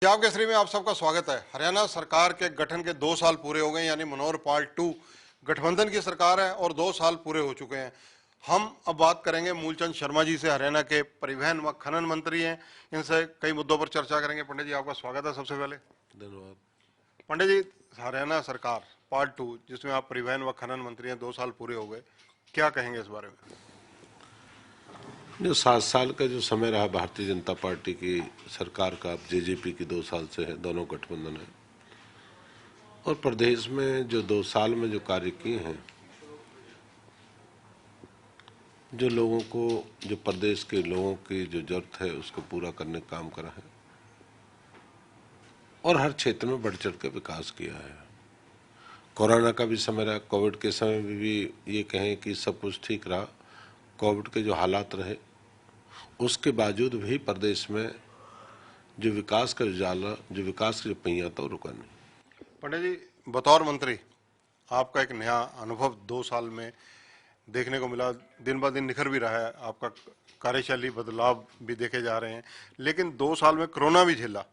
पंजाब केसरी में आप सबका स्वागत है। हरियाणा सरकार के गठन के 2 साल पूरे हो गए, यानी मनोहर पार्ट 2 गठबंधन की सरकार है और 2 साल पूरे हो चुके हैं। हम अब बात करेंगे मूलचंद शर्मा जी से, हरियाणा के परिवहन व खनन मंत्री हैं। इनसे कई मुद्दों पर चर्चा करेंगे। पंडित जी, आपका स्वागत है। सबसे पहले धन्यवाद। पंडित जी, हरियाणा सरकार पार्ट 2 जिसमें आप परिवहन व खनन मंत्री हैं, 2 साल पूरे हो गए, क्या कहेंगे इस बारे में? जो 7 साल का जो समय रहा भारतीय जनता पार्टी की सरकार का, अब जेजेपी की 2 साल से है, दोनों गठबंधन है, और प्रदेश में जो 2 साल में जो कार्य किए हैं, जो लोगों को, जो प्रदेश के लोगों की जो जरूरत है उसको पूरा करने का काम करा है और हर क्षेत्र में बढ़ चढ़ के विकास किया है। कोरोना का भी समय रहा, कोविड के समय में भी ये कहें कि सब कुछ ठीक रहा। कोविड के जो हालात रहे उसके बावजूद भी प्रदेश में जो विकास का उजाला, जो विकास का जो पहिया था वो रुका नहीं। पंडित जी, बतौर मंत्री आपका एक नया अनुभव 2 साल में देखने को मिला। दिन ब दिन निखर भी रहा है, आपका कार्यशैली बदलाव भी देखे जा रहे हैं। लेकिन 2 साल में कोरोना भी झेला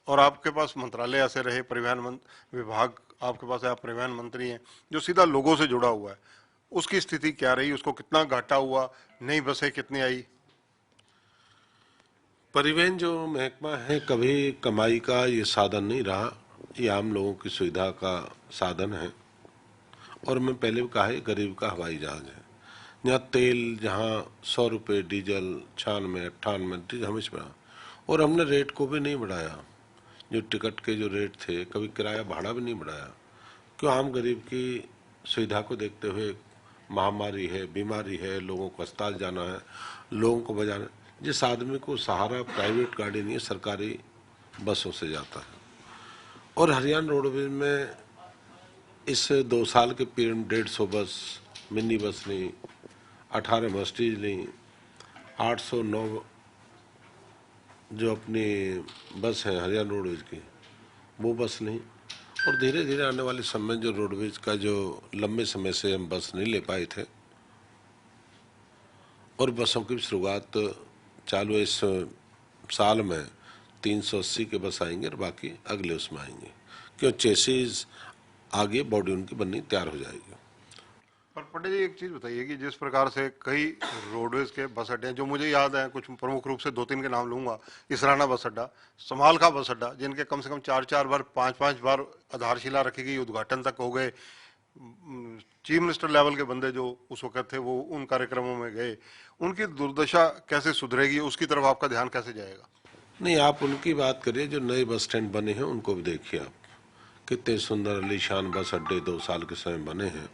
और आपके पास मंत्रालय ऐसे रहे, परिवहन विभाग आपके पास है, आप परिवहन मंत्री हैं जो सीधा लोगों से जुड़ा हुआ है। उसकी स्थिति क्या रही? उसको कितना घाटा हुआ? नई बसें कितनी आई? परिवहन जो महकमा है कभी कमाई का ये साधन नहीं रहा, ये आम लोगों की सुविधा का साधन है। और मैं पहले भी कहा है, गरीब का हवाई जहाज है। यहाँ तेल जहाँ 100 रुपये डीजल 96 98 डीजल हमेशा बढ़ा, और हमने रेट को भी नहीं बढ़ाया। जो टिकट के जो रेट थे, कभी किराया भाड़ा भी नहीं बढ़ाया। क्यों? आम गरीब की सुविधा को देखते हुए, महामारी है, बीमारी है, लोगों को अस्पताल जाना है, लोगों को बजाना, जिस आदमी को सहारा प्राइवेट गाड़ी नहीं है, सरकारी बसों से जाता है। और हरियाणा रोडवेज में इस 2 साल के पीरियड में 150 बस, मिनी बस नहीं, 18 मर्सिडीज नहीं, 809 जो अपनी बस है हरियाणा रोडवेज की, वो बस नहीं। और धीरे धीरे आने वाले समय जो रोडवेज का जो लंबे समय से हम बस नहीं ले पाए थे, और बसों की शुरुआत चालू इस साल में 380 के बस आएंगे और बाकी अगले उसमें आएंगे, क्यों? चेसिस आगे बॉडी उनकी बननी तैयार हो जाएगी। पर पंडित जी, एक चीज बताइए कि जिस प्रकार से कई रोडवेज के बस अड्डे हैं, जो मुझे याद है, कुछ प्रमुख रूप से 2-3 के नाम लूंगा। इसराना बस अड्डा, समालखा बस अड्डा, जिनके कम से कम 4-4 बार, 5-5 बार आधारशिला रखी गई, उद्घाटन तक हो गए। चीफ मिनिस्टर लेवल के बंदे जो उस वक्त थे वो उन कार्यक्रमों में गए। उनकी दुर्दशा कैसे सुधरेगी, उसकी तरफ आपका ध्यान कैसे जाएगा? नहीं, आप उनकी बात करिए, जो नए बस स्टैंड बने हैं उनको भी देखिए आप, कितने सुंदर आलीशान बस अड्डे 2 साल के समय बने हैं।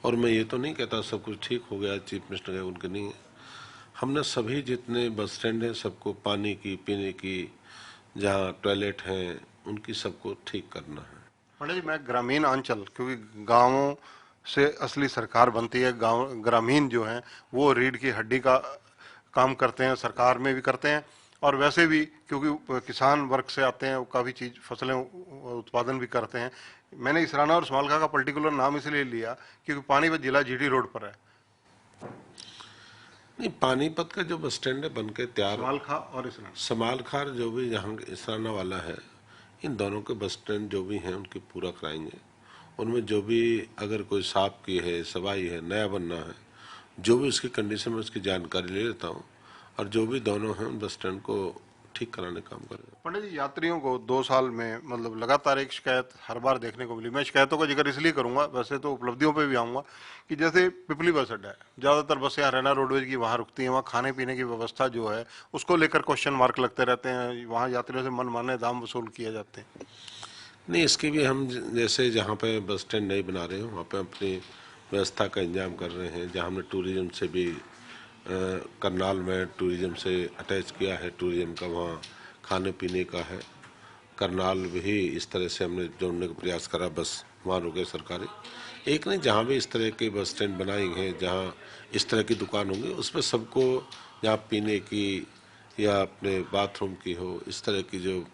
और मैं ये तो नहीं कहता सब कुछ ठीक हो गया, चीफ मिनिस्टर गए, उनके नहीं है। हमने सभी जितने बस स्टैंड हैं सबको पानी की, पीने की, जहाँ टॉयलेट हैं, उनकी सबको ठीक करना है। पंडित जी, मैं ग्रामीण अंचल, क्योंकि गांवों से असली सरकार बनती है, गांव ग्रामीण जो हैं वो रीढ़ की हड्डी का काम करते हैं, सरकार में भी करते हैं और वैसे भी क्योंकि किसान वर्ग से आते हैं, वो काफ़ी चीज़ फसलें उत्पादन भी करते हैं। मैंने इसराना और समालखा का पर्टिकुलर नाम इसलिए लिया क्योंकि पानीपत जिला जीटी रोड पर है। नहीं, पानीपत का जो बस स्टैंड है बन के तैयार, समालखा और इसराना, समालखार जो भी जहाँ इसराना वाला है, इन दोनों के बस स्टैंड जो भी हैं उनकी पूरा कराएंगे। उनमें जो भी अगर कोई सांप की है, सवाई है, नया बनना है, जो भी उसकी कंडीशन में उसकी जानकारी ले लेता हूँ, और जो भी दोनों हैं उन बस स्टैंड को ठीक कराने का काम करेंगे। पंडित जी, यात्रियों को 2 साल में मतलब लगातार एक शिकायत हर बार देखने को मिली। मैं शिकायतों का जिक्र इसलिए करूंगा, वैसे तो उपलब्धियों पे भी आऊंगा, कि जैसे पिपली बस अड्डा है, ज़्यादातर बसें हरियाणा रोडवेज की वहाँ रुकती हैं, वहाँ खाने पीने की व्यवस्था जो है उसको लेकर क्वेश्चन मार्क लगते रहते हैं, वहाँ यात्रियों से मनमाने दाम वसूल किए जाते हैं। नहीं, इसकी भी हम जैसे जहाँ पे बस स्टैंड नहीं बना रहे हैं वहाँ पे अपनी व्यवस्था का इंतजाम कर रहे हैं। जहाँ हमने टूरिज्म से भी करनाल में टूरिज्म से अटैच किया है, टूरिज्म का वहाँ खाने पीने का है। करनाल भी इस तरह से हमने जोड़ने का प्रयास करा, बस वहाँ रुके सरकारी। एक नहीं, जहाँ भी इस तरह के बस स्टैंड बनाए हैं, जहाँ इस तरह की दुकान होंगी, उसमें सबको जहाँ पीने की या अपने बाथरूम की हो, इस तरह की जो,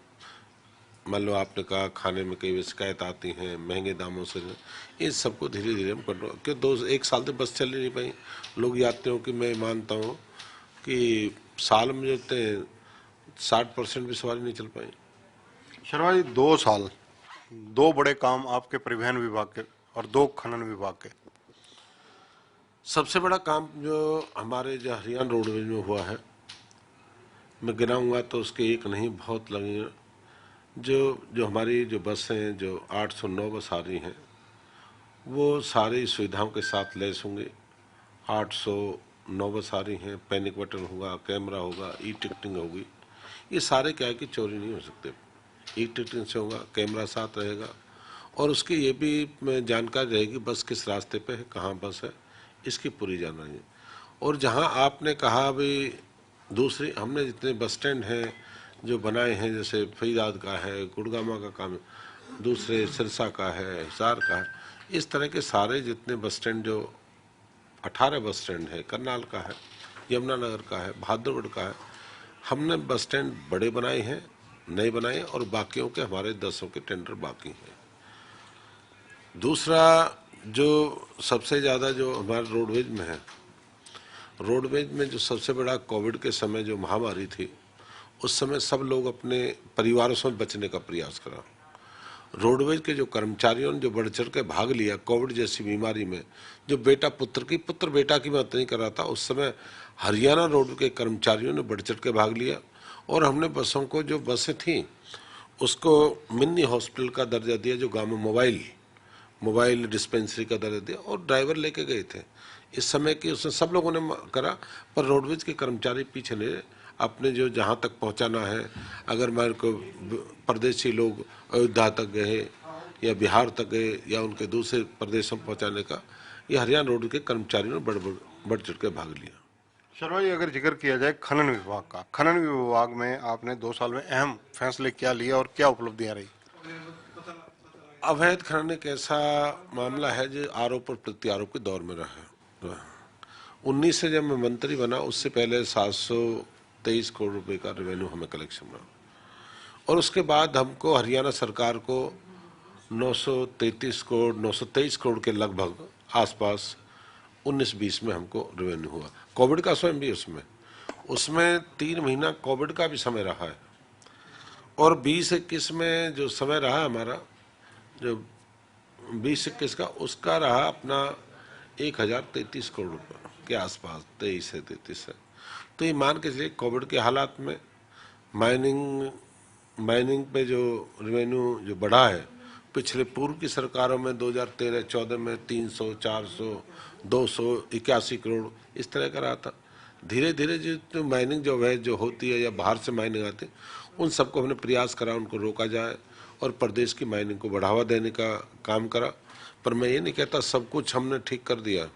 मान लो आपने कहा खाने में कई शिकायत आती हैं महंगे दामों से, इन सबको धीरे धीरे हम कंट्रोल, क्यों 1 साल तक बस चल ही नहीं पाई। लोग यात्रियों की, मैं मानता हूँ कि साल में जो 60% भी सवारी नहीं चल पाई। शर्मा जी, 2 साल, 2 बड़े काम आपके परिवहन विभाग के और 2 खनन विभाग के। सबसे बड़ा काम जो हमारे जो हरियाणा रोडवेज में हुआ है, मैं गिनाऊंगा तो उसके एक नहीं बहुत लगे। जो जो हमारी जो बस हैं, जो 809 बस आ रही हैं, वो सारी सुविधाओं के साथ लैस होंगे। 809 बस आ रही हैं, पैनिक बटन होगा, कैमरा होगा, ई टिकटिंग होगी। ये सारे क्या है कि चोरी नहीं हो सकते। ई टिकटिंग से होगा, कैमरा साथ रहेगा, और उसकी ये भी जानकारी रहेगी बस किस रास्ते पे है, कहाँ बस है, इसकी पूरी जानकारी है। और जहाँ आपने कहा भाई दूसरी, हमने जितने बस स्टैंड हैं जो बनाए हैं, जैसे फरीदाबाद का है, गुड़गामा का काम है, दूसरे सिरसा का है, हिसार का है, इस तरह के सारे जितने बस स्टैंड, जो 18 बस स्टैंड है, करनाल का है, यमुनानगर का है, बहादुरगढ़ का है, हमने बस स्टैंड बड़े बनाए हैं, नए बनाए, और बाकियों के हमारे 10 के टेंडर बाकी हैं। दूसरा, जो सबसे ज़्यादा जो हमारे रोडवेज में है, रोडवेज में जो सबसे बड़ा कोविड के समय जो महामारी थी, उस समय सब लोग अपने परिवारों से बचने का प्रयास करा। रोडवेज के जो कर्मचारियों ने जो बढ़ चढ़ के भाग लिया कोविड जैसी बीमारी में, जो बेटा पुत्र की, पुत्र बेटा की बात नहीं कर रहा था, उस समय हरियाणा रोड के कर्मचारियों ने बढ़ चढ़ के भाग लिया। और हमने बसों को, जो बसें थीं, उसको मिनी हॉस्पिटल का दर्जा दिया, जो गाँव में मोबाइल डिस्पेंसरी का दर्जा दिया, और ड्राइवर लेके गए थे। इस समय की उसने सब लोगों ने करा, पर रोडवेज के कर्मचारी पीछे नहीं रहे। अपने जो जहाँ तक पहुँचाना है, अगर मेरे को परदेशी लोग अयोध्या तक गए या बिहार तक गए या उनके दूसरे प्रदेशों में पहुँचाने का, ये हरियाणा रोड के कर्मचारियों ने बढ़ चढ़ के भाग लिया। शर्मा जी, अगर जिक्र किया जाए खनन विभाग का, खनन विभाग में आपने 2 साल में अहम फैसले क्या लिए और क्या उपलब्धियां रही? अवैध खनन एक ऐसा मामला है जो आरोप और प्रत्यारोप के दौर में रहा। 19 से जब मैं मंत्री बना, उससे पहले 723 करोड़ रुपए का रेवेन्यू हमें कलेक्शन मिला, और उसके बाद हमको हरियाणा सरकार को 923 करोड़ के लगभग आसपास 19-20 में हमको रेवेन्यू हुआ। कोविड का स्वयं भी उसमें 3 महीना कोविड का भी समय रहा है, और 20-21 में जो समय रहा हमारा, जो 20-21 का, उसका रहा अपना 1033 करोड़ रुपये के आसपास, 23 से 33 है। तो ये मान के चलिए कोविड के हालात में माइनिंग पे जो रेवेन्यू जो बढ़ा है, पिछले पूर्व की सरकारों में 2013-14 में 300, 400, 281 करोड़ इस तरह का रहा था। धीरे धीरे जो माइनिंग जो है, जो होती है या बाहर से माइनिंग आती है, उन सबको हमने प्रयास करा उनको रोका जाए, और प्रदेश की माइनिंग को बढ़ावा देने का काम करा। पर मैं ये नहीं कहता सब कुछ हमने ठीक कर दिया,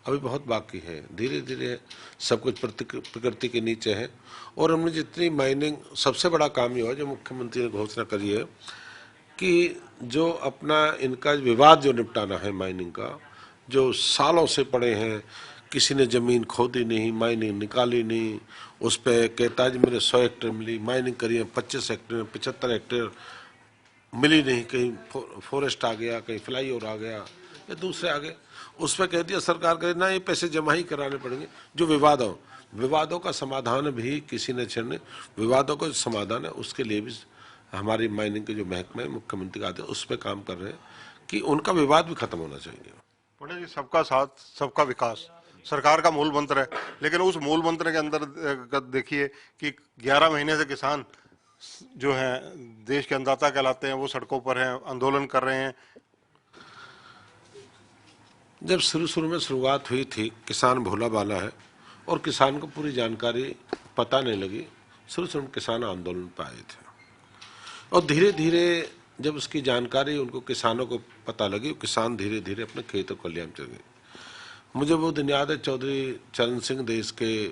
अभी बहुत बाकी है। धीरे धीरे सब कुछ प्रकृति के नीचे है। और हमने जितनी माइनिंग, सबसे बड़ा काम ये हुआ जो मुख्यमंत्री ने घोषणा करी है कि जो अपना इनका विवाद जो निपटाना है माइनिंग का, जो सालों से पड़े हैं, किसी ने ज़मीन खोदी नहीं, माइनिंग निकाली नहीं, उस पर कहता है जी मेरे 100 हेक्टेयर मिली, माइनिंग करी है 25 हेक्टेयर 75 हेक्टेयर मिली नहीं, कहीं फॉरेस्ट आ गया, कहीं फ्लाई ओवर आ गया या दूसरे आ गए, उस पर कह दिया सरकार कहे ना ये पैसे जमा ही कराने पड़ेंगे। जो विवादों का समाधान भी किसी ने छेड़ने, विवादों का समाधान है उसके लिए भी हमारी माइनिंग के जो महकमे मुख्यमंत्री का आते हैं उस पर काम कर रहे हैं कि उनका विवाद भी खत्म होना चाहिए। पंडित जी, सबका साथ सबका विकास सरकार का मूल मंत्र है, लेकिन उस मूल मंत्र के अंदर देखिए कि 11 महीने से किसान जो हैं, देश के अन्नदाता कहलाते हैं, वो सड़कों पर हैं, आंदोलन कर रहे हैं। जब शुरू में शुरुआत हुई थी, किसान भोला भाला है और किसान को पूरी जानकारी पता नहीं लगी, शुरू में किसान आंदोलन पर आए थे, और धीरे धीरे जब उसकी जानकारी उनको किसानों को पता लगी, किसान धीरे धीरे अपने खेतों को ले चले गए। मुझे वो दिन याद है, चौधरी चरण सिंह देश के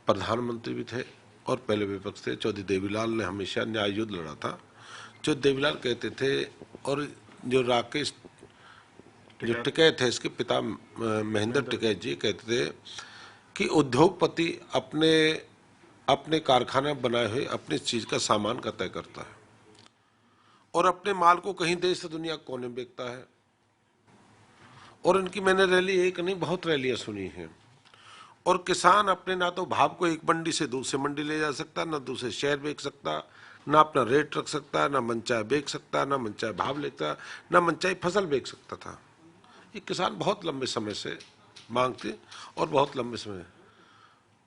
प्रधानमंत्री भी थे और पहले विपक्ष थे। चौधरी देवीलाल ने हमेशा न्याय युद्ध लड़ा था। जो देवीलाल कहते थे, और जो राकेश जो टिकैत है, इसके पिता महेंद्र टिकैत जी कहते थे कि उद्योगपति अपने कारखाना बनाए हुए अपनी चीज का सामान का तय करता है और अपने माल को कहीं देश से दुनिया कोने में बेचता है। और इनकी मैंने रैली एक नहीं बहुत रैलियां सुनी हैं। और किसान अपने ना तो भाव को एक मंडी से दूसरे मंडी ले जा सकता, ना दूसरे शहर बेच सकता, ना अपना रेट रख सकता है, ना मनचाहे बेच सकता है, ना मनचाहे भाव लेता है, ना मनचाहे फसल बेच सकता था। ये किसान बहुत लंबे समय से मांग थी और बहुत लंबे समय।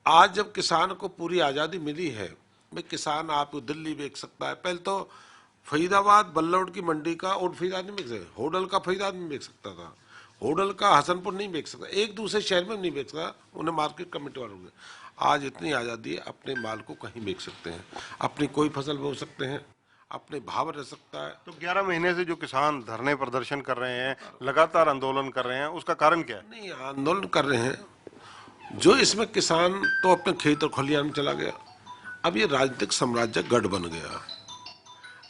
आज जब किसान को पूरी आज़ादी मिली है, भाई किसान आप दिल्ली बेच सकता है। पहले तो फरीदाबाद बल्लौड़ की मंडी का और फरीदाबाद नहीं बेच सकता, होडल का फरीदाबाद में बेच सकता था, होडल का हसनपुर नहीं बेच सकता, एक दूसरे शहर में नहीं बेच सकता, उन्हें मार्केट कमेटी वालों ने। आज इतनी आज़ादी है, अपने माल को कहीं बेच सकते हैं, अपनी कोई फसल बो सकते हैं, अपने भाव रह सकता है। तो 11 महीने से जो किसान धरने प्रदर्शन कर रहे हैं, लगातार आंदोलन कर रहे हैं, उसका कारण क्या है? नहीं, आंदोलन कर रहे हैं जो इसमें किसान तो अपने खेत और खलिहान में चला गया। अब ये राजनीतिक साम्राज्य गढ़ बन गया।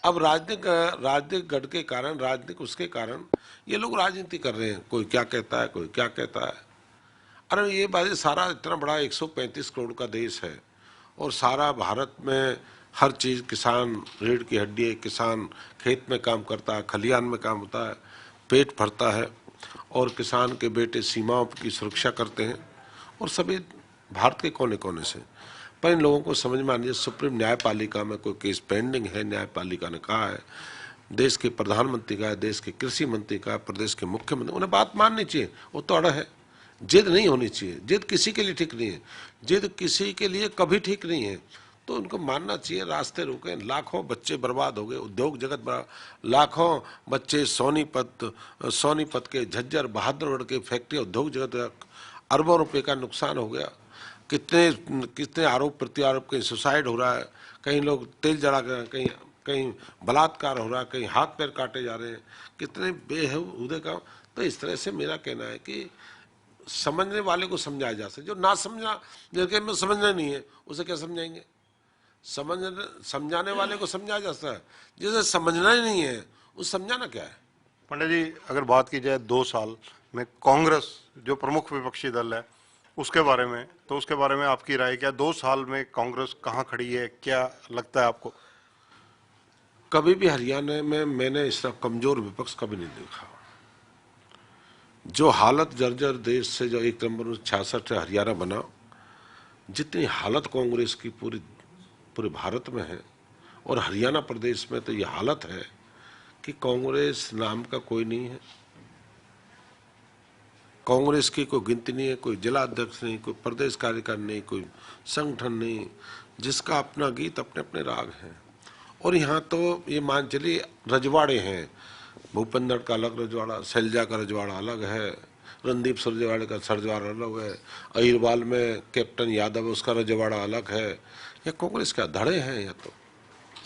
अब राजनीतिक गढ़ के कारण, राजनीतिक उसके कारण ये लोग राजनीति कर रहे हैं, कोई क्या कहता है, कोई क्या कहता है। अरे ये बात, सारा इतना बड़ा 135 करोड़ का देश है और सारा भारत में हर चीज़ किसान रीढ़ की हड्डी है। किसान खेत में काम करता है, खलिहान में काम होता है, पेट भरता है, और किसान के बेटे सीमाओं की सुरक्षा करते हैं, और सभी भारत के कोने कोने से। पर इन लोगों को समझ में आनी चाहिए, सुप्रीम न्यायपालिका में कोई केस पेंडिंग है, न्यायपालिका ने कहा है, देश के प्रधानमंत्री का है, देश के कृषि मंत्री का, प्रदेश के मुख्यमंत्री, उन्हें बात माननी चाहिए। वो तो अड़ा है, जिद नहीं होनी चाहिए। जिद किसी के लिए ठीक नहीं है, जिद किसी के लिए कभी ठीक नहीं है। तो उनको मानना चाहिए, रास्ते रुके, लाखों बच्चे बर्बाद हो गए, उद्योग जगत बर्बाद, लाखों बच्चे सोनीपत के, झज्जर बहादुरगढ़ के फैक्ट्री उद्योग जगत, अरबों रुपए का नुकसान हो गया। कितने कितने आरोप प्रत्यारोप, कहीं सुसाइड हो रहा है, कहीं लोग तेल जला गए, कहीं कहीं बलात्कार हो रहा है, कहीं हाथ पैर काटे जा रहे हैं, कितने बेहुदे काम। तो इस तरह से मेरा कहना है कि समझने वाले को समझाया जा सकता, जो ना समझा, जैसे में समझना नहीं है उसे क्या समझाएंगे। समझाने वाले को समझाया जा सकता है, जिसे समझना ही नहीं है उसे समझाना क्या है। पंडित जी, अगर बात की जाए 2 साल में कांग्रेस जो प्रमुख विपक्षी दल है उसके बारे में, तो उसके बारे में आपकी राय क्या? 2 साल में कांग्रेस कहाँ खड़ी है, क्या लगता है आपको? कभी भी हरियाणा में मैंने इस तरह कमजोर विपक्ष कभी नहीं देखा। जो हालत जर्जर देश से, जो 1 नवंबर 1966 से हरियाणा बना, जितनी हालत कांग्रेस की पूरे भारत में है, और हरियाणा प्रदेश में तो ये हालत है कि कांग्रेस नाम का कोई नहीं है। कांग्रेस की कोई गिनती नहीं है, कोई जिला अध्यक्ष नहीं, कोई प्रदेश कार्यकारिणी नहीं, कोई संगठन नहीं, जिसका अपना गीत, अपने अपने राग हैं। और यहाँ तो ये मान चलिए रजवाड़े हैं, भूपेंद्र का अलग रजवाड़ा, शैलजा का रजवाड़ा अलग है, रणदीप सुरजेवाड़े का रजवाड़ा अलग है, अहिरवाल में कैप्टन यादव उसका रजवाड़ा अलग है। ये कांग्रेस का धड़े हैं यहाँ तो,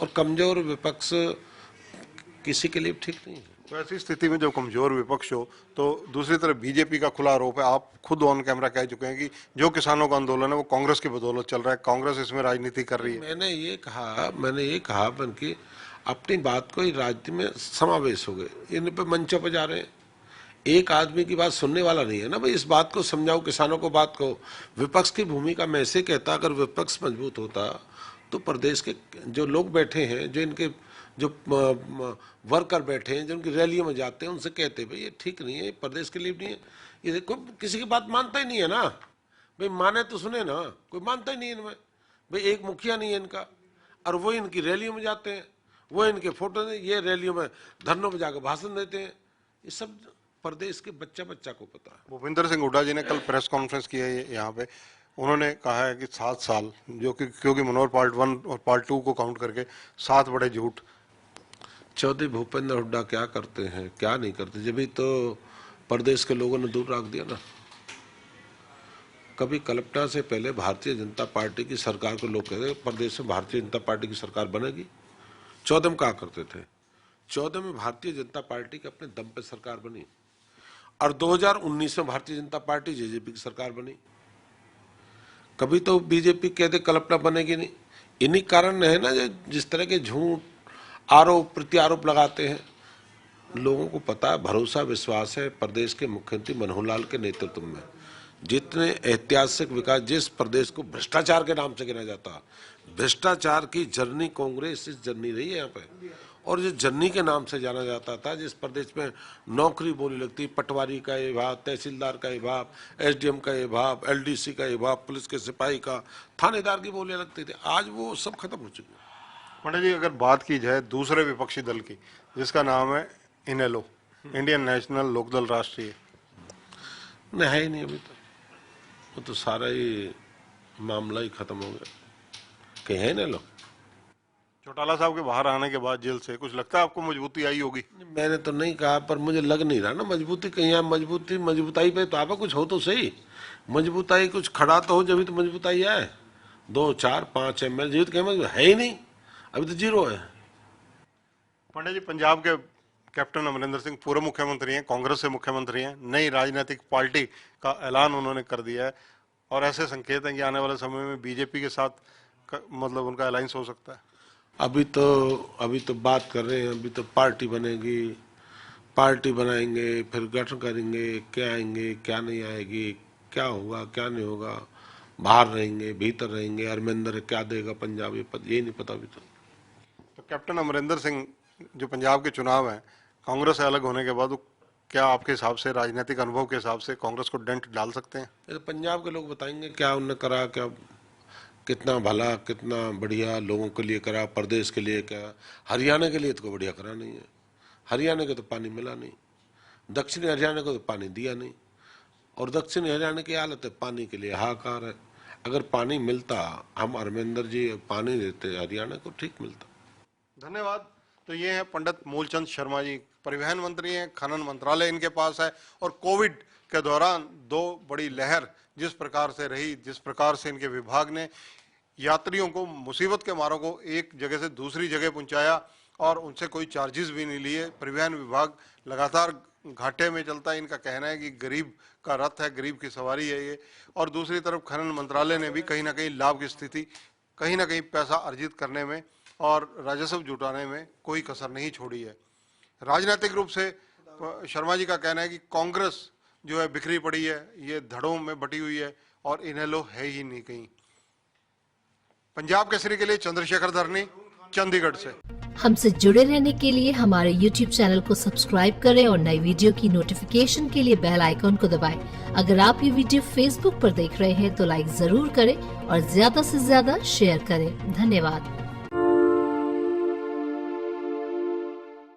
और कमजोर विपक्ष किसी के लिए ठीक नहीं है। तो ऐसी स्थिति में जब कमजोर विपक्ष हो, तो दूसरी तरफ बीजेपी का खुला आरोप है, आप खुद ऑन कैमरा कह चुके हैं कि जो किसानों का आंदोलन है वो कांग्रेस की बदौलत चल रहा है, कांग्रेस इसमें राजनीति कर रही है। मैंने ये कहा बल्कि अपनी बात को राज्य में समावेश हो गए, इन पे मंचों पर जा रहे हैं। एक आदमी की बात सुनने वाला नहीं है ना भाई, इस बात को समझाओ किसानों को, बात को। विपक्ष की भूमिका मैं ऐसे कहता, अगर विपक्ष मजबूत होता तो प्रदेश के जो लोग बैठे हैं, जो इनके जो वर्कर बैठे हैं, जो उनकी रैलियों में जाते हैं, उनसे कहते भाई ये ठीक नहीं है, प्रदेश के लिए नहीं है। ये देखो किसी की बात मानता ही नहीं है ना भाई, माने तो सुने ना, कोई मानता ही नहीं है इनमें भाई। एक मुखिया नहीं है इनका, और वो इनकी रैलियों में जाते हैं, वो इनके फोटो, ये रैलियों में धरनों में जाकर भाषण देते हैं। ये सब प्रदेश के बच्चा बच्चा को पता है। भूपेंद्र सिंह हुड्डा जी ने कल प्रेस कॉन्फ्रेंस की है यहाँ पे, उन्होंने कहा है कि 7 साल, जो कि क्योंकि मनोहर पार्ट 1 और पार्ट 2 को काउंट करके 7 बड़े झूठ। चौधरी भूपेंद्र हुड्डा क्या करते हैं, क्या नहीं करते, जब भी तो प्रदेश के लोगों ने दूर रख दिया ना। कभी कल्पना से पहले भारतीय जनता पार्टी की सरकार को लोग कहते प्रदेश में भारतीय जनता पार्टी की सरकार बनेगी। 14 में कहा करते थे, 14 में भारतीय जनता पार्टी के अपने दम पे सरकार बनी, और 2019 में भारतीय जनता पार्टी जेजेपी की सरकार बनी। कभी तो बीजेपी कहते कल्पना बनेगी नहीं। इन्हीं कारण है ना, जिस तरह के झूठ आरोप प्रत्यारोप लगाते हैं। लोगों को पता है, भरोसा विश्वास है प्रदेश के मुख्यमंत्री मनोहर लाल के नेतृत्व में। जितने ऐतिहासिक विकास, जिस प्रदेश को भ्रष्टाचार के नाम से गिना जाता, भ्रष्टाचार की जर्नी कांग्रेस इस जर्नी रही है यहाँ पे। और जिस जर्नी के नाम से जाना जाता था, जिस प्रदेश में नौकरी बोली लगती, पटवारी का ये भाव, तहसीलदार का ये भाव, एसडीएम का ये भाव, एलडीसी का ये भाव, पुलिस के सिपाही का, थानेदार की बोलियां लगती थी, आज वो सब खत्म हो चुकी है। पंडित जी, अगर बात की जाए दूसरे विपक्षी दल की, जिसका नाम है इनेलो, इंडियन नेशनल लोकदल राष्ट्रीय, नहीं है ही नहीं अभी तक, वो तो सारा ही मामला ही खत्म हो गया। कहीं है ना लोग? चौटाला साहब के बाहर आने के बाद जेल से कुछ लगता है आपको मजबूती आई होगी? मैंने तो नहीं कहा, पर मुझे लग नहीं रहा ना मजबूती कहीं है। मजबूताई पे तो आपा कुछ हो तो सही, मजबूताई कुछ खड़ा तो हो, जब तो मजबूताई आए। 2, 4, 5 ML जीत के है ही नहीं, अभी तो जीरो है। पंडित जी, पंजाब के कैप्टन अमरिंदर सिंह पूर्व मुख्यमंत्री हैं, कांग्रेस से मुख्यमंत्री हैं, नई राजनीतिक पार्टी का ऐलान उन्होंने कर दिया है और ऐसे संकेत हैं कि आने वाले समय में बीजेपी के साथ मतलब उनका अलायंस हो सकता है। अभी तो बात कर रहे हैं, अभी तो पार्टी बनेगी, पार्टी बनाएंगे, फिर गठन करेंगे, क्या आएंगे क्या नहीं आएगी, क्या होगा क्या नहीं होगा, बाहर रहेंगे भीतर रहेंगे, अमरिंदर क्या देगा पंजाब, ये नहीं पता अभी तो कैप्टन अमरिंदर सिंह जो पंजाब के चुनाव हैं, कांग्रेस से अलग होने के बाद वो क्या आपके हिसाब से, राजनीतिक अनुभव के हिसाब से, कांग्रेस को डेंट डाल सकते हैं? ये तो पंजाब के लोग बताएंगे क्या उन्होंने करा, क्या कितना भला कितना बढ़िया लोगों के लिए करा, प्रदेश के लिए क्या। हरियाणा के लिए तो कोई बढ़िया करा नहीं है, हरियाणा को तो पानी मिला नहीं, दक्षिणी हरियाणा को तो पानी दिया नहीं, और दक्षिणी हरियाणा की हालत है पानी के लिए हाहाकार है। अगर पानी मिलता, हम अमरिंदर जी पानी देते हरियाणा को, ठीक मिलता। धन्यवाद। तो ये हैं पंडित मूलचंद शर्मा जी, परिवहन मंत्री हैं, खनन मंत्रालय इनके पास है, और कोविड के दौरान 2 बड़ी लहर जिस प्रकार से रही, जिस प्रकार से इनके विभाग ने यात्रियों को, मुसीबत के मारों को एक जगह से दूसरी जगह पहुंचाया और उनसे कोई चार्जेस भी नहीं लिए। परिवहन विभाग लगातार घाटे में चलता है, इनका कहना है कि गरीब का रथ है, गरीब की सवारी है ये। और दूसरी तरफ खनन मंत्रालय ने भी कहीं ना कहीं लाभ की स्थिति, कहीं ना कहीं पैसा अर्जित करने में और राजस्व जुटाने में कोई कसर नहीं छोड़ी है। राजनीतिक रूप से शर्मा जी का कहना है कि कांग्रेस जो है बिखरी पड़ी है, ये धड़ों में बटी हुई है और इनेलो है ही नहीं कहीं। पंजाब केसरी के लिए चंद्रशेखर धरनी, चंडीगढ़ से। हमसे जुड़े रहने के लिए हमारे YouTube चैनल को सब्सक्राइब करें और नई वीडियो की नोटिफिकेशन के लिए बेल आइकॉन को दबाएं। अगर आप ये वीडियो Facebook पर देख रहे हैं तो लाइक जरूर करें और ज्यादा से ज्यादा शेयर करें। धन्यवाद।